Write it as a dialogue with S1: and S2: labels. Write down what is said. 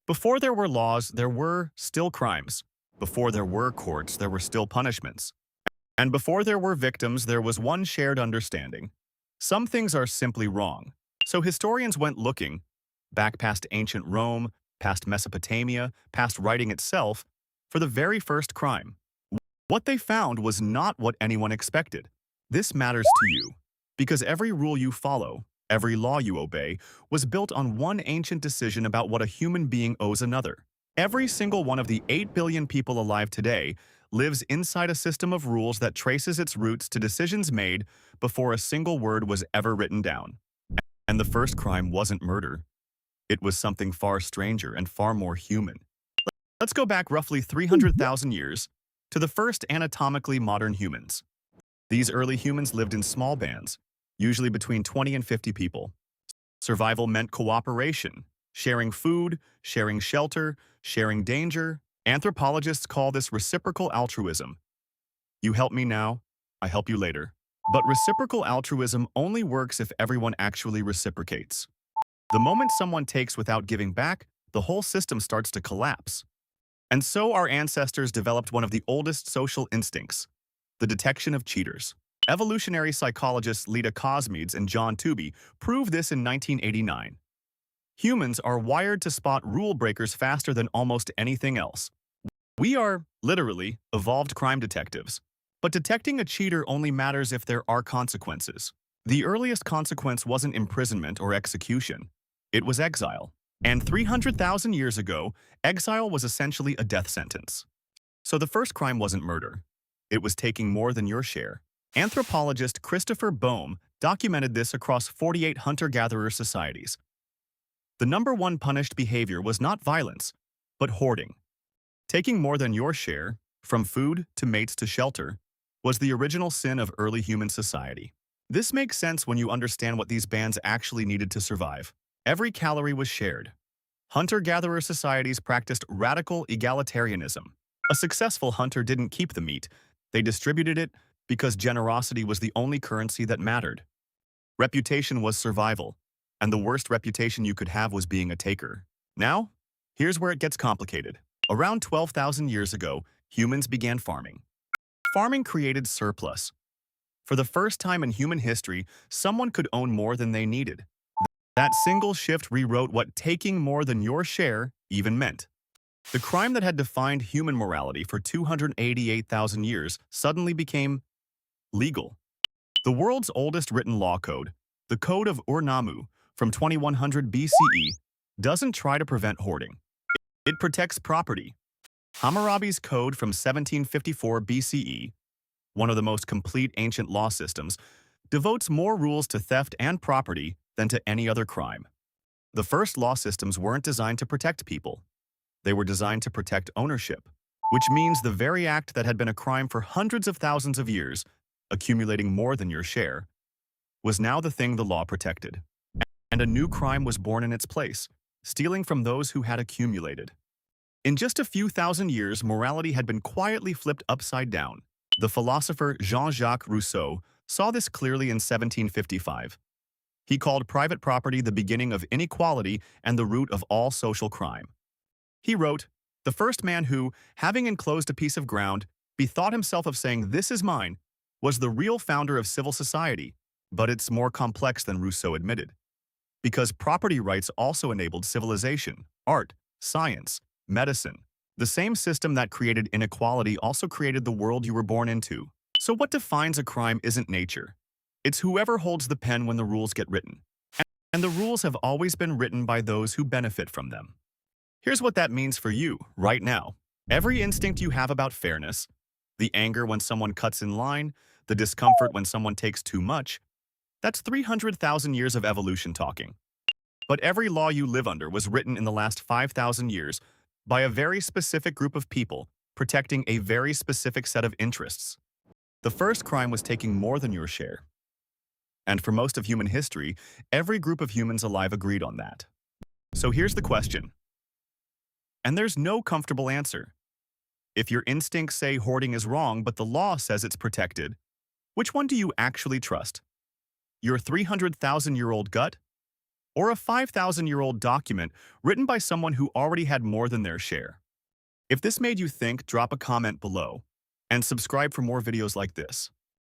S1: Before there were laws, there were still crimes. Before there were courts, there were still punishments. And before there were victims, there was one shared understanding. Some things are simply wrong. So historians went looking, back past ancient Rome, past Mesopotamia, past writing itself, for the very first crime. What they found was not what anyone expected. This matters to you, because every rule you follow, every law you obey, was built on one ancient decision about what a human being owes another. Every single one of the 8 billion people alive today lives inside a system of rules that traces its roots to decisions made before a single word was ever written down. And the first crime wasn't murder. It was something far stranger and far more human. Let's go back roughly 300,000 years to the first anatomically modern humans. These early humans lived in small bands, usually between 20 and 50 people. Survival meant cooperation, sharing food, sharing shelter, sharing danger. Anthropologists call this reciprocal altruism. You help me now, I help you later. But reciprocal altruism only works if everyone actually reciprocates. The moment someone takes without giving back, the whole system starts to collapse. And so our ancestors developed one of the oldest social instincts, the detection of cheaters. Evolutionary psychologists Leda Cosmides and John Tooby proved this in 1989. Humans are wired to spot rule breakers faster than almost anything else. We are, literally, evolved crime detectives. But detecting a cheater only matters if there are consequences. The earliest consequence wasn't imprisonment or execution. It was exile. And 300,000 years ago, exile was essentially a death sentence. So the first crime wasn't murder. It was taking more than your share. Anthropologist Christopher Boehm documented this across 48 hunter-gatherer societies. The number one punished behavior was not violence, but hoarding. Taking more than your share, from food to mates to shelter, was the original sin of early human society. This makes sense when you understand what these bands actually needed to survive. Every calorie was shared. Hunter-gatherer societies practiced radical egalitarianism. A successful hunter didn't keep the meat. They distributed it because generosity was the only currency that mattered. Reputation was survival, and the worst reputation you could have was being a taker. Now, here's where it gets complicated. Around 12,000 years ago, humans began farming. Farming created surplus. For the first time in human history, someone could own more than they needed. That single shift rewrote what taking more than your share even meant. The crime that had defined human morality for 288,000 years suddenly became legal. The world's oldest written law code, the Code of Ur-Nammu from 2100 BCE, doesn't try to prevent hoarding. It protects property. Hammurabi's code from 1754 BCE, one of the most complete ancient law systems, devotes more rules to theft and property than to any other crime. The first law systems weren't designed to protect people. They were designed to protect ownership, which means the very act that had been a crime for hundreds of thousands of years, accumulating more than your share, was now the thing the law protected. And a new crime was born in its place, stealing from those who had accumulated. In just a few thousand years, morality had been quietly flipped upside down. The philosopher Jean-Jacques Rousseau saw this clearly in 1755. He called private property the beginning of inequality and the root of all social crime. He wrote, "The first man who, having enclosed a piece of ground, bethought himself of saying, 'This is mine,' was the real founder of civil society." But it's more complex than Rousseau admitted. Because property rights also enabled civilization, art, science, medicine. The same system that created inequality also created the world you were born into. So what defines a crime isn't nature. It's whoever holds the pen when the rules get written. And the rules have always been written by those who benefit from them. Here's what that means for you, right now. Every instinct you have about fairness, the anger when someone cuts in line, the discomfort when someone takes too much, that's 300,000 years of evolution talking. But every law you live under was written in the last 5,000 years by a very specific group of people, protecting a very specific set of interests. The first crime was taking more than your share. And for most of human history, every group of humans alive agreed on that. So here's the question. And there's no comfortable answer. If your instincts say hoarding is wrong, but the law says it's protected, which one do you actually trust? Your 300,000-year-old gut? or a 5,000-year-old document written by someone who already had more than their share. If this made you think, drop a comment below and subscribe for more videos like this.